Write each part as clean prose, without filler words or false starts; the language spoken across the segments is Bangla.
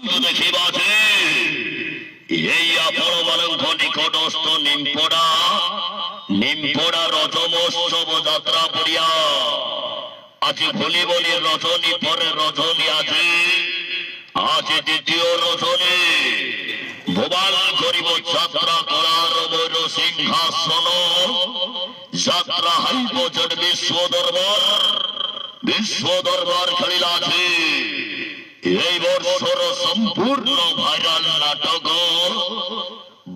দেখিবাছে এই আপনমানঙ্ক নিকটস্থ নিমপোড়া রজমোৎসব যাত্রা পড়িয়া আজি ভুলিবনি রজনী পরে রজনী আছে আজ দ্বিতীয় রজনী ভোবাল করিব যাত্রা করার ময়ূর সিংহাসন যাত্রা হাইব জট বিশ্ব দরবার খেলিলাছে এই বর্ষর সম্পূর্ণ ভাইরাল নাটক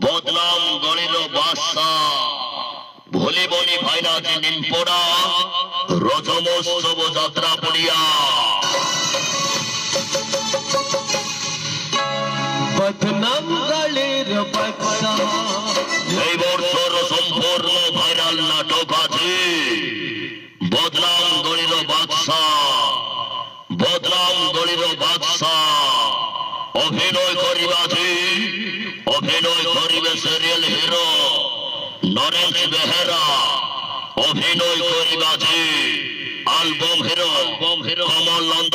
বদনাম গড়িল বাদশা ভুলিবনি ভাইরাজি নিমপোড়া রজমোৎসব যাত্রা পড়িয়া বদনাম গড়িল বাদশা এই বর্ষর সম্পূর্ণ ভাইরাল নাটক আছে বদনাম গড়িল বাদশা অভিনয় করিবে সিরিয়াল হিরো নরেশ বেহেরা অভিনয় করিবাছে অ্যালবাম হিরো কমল নন্দ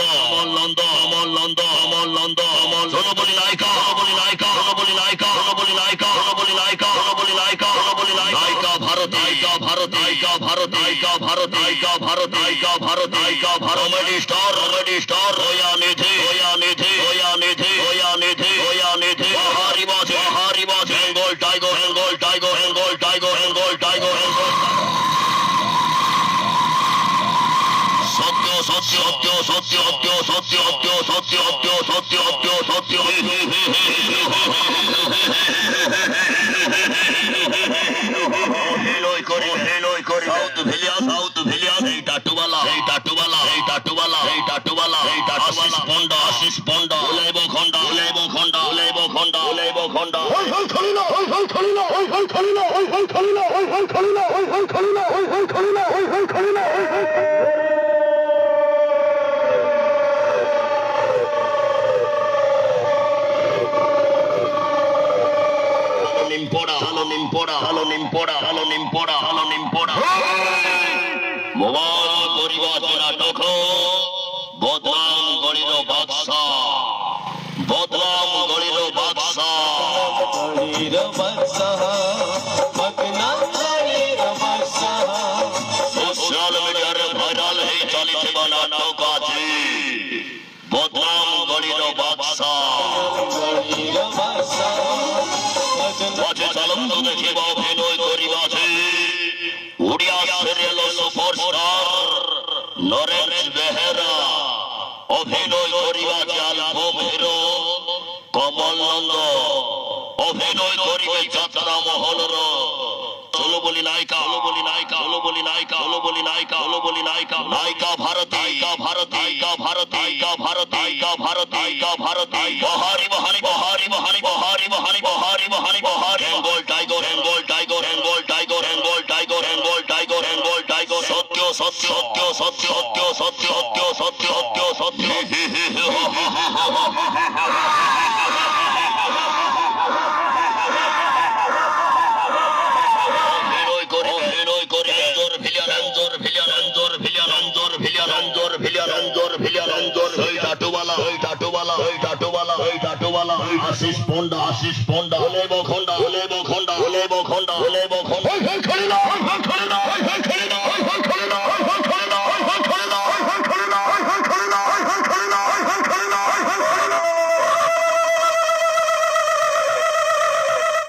বলি নায়িকা ভারত কমেডি স্টার হইয়া নিধি বাহারি বাজ বেঙ্গল টাইগার সত্য অভিনয় করি সাউথ ভিলিয়ান এই টাটুওয়ালা আশিস পন্ডা উলাইব খন্ডা নিমপোড়া মোবাইল করিবাছে নাটক বদনাম গড়িল বাদশা সোশ্যাল মিডিয়ারে ভাইরাল হয়ে চলিছে নাটক আছে বদনাম গড়িল বাদশা চলন্ত দেখিবা অভিনয় করিবাছে উড়িয়া সিরিয়াল সুপারস্টার নরেশ বেহেরা অভিনয় করিবাছে অ্যালবাম হিরো কমল নন্দ অভিনয় করিবে যাত্রা মহলর চলো বলি নায়িকা ভারত বহারি বেঙ্গল টাইগার সত্য আশিস পন্ডা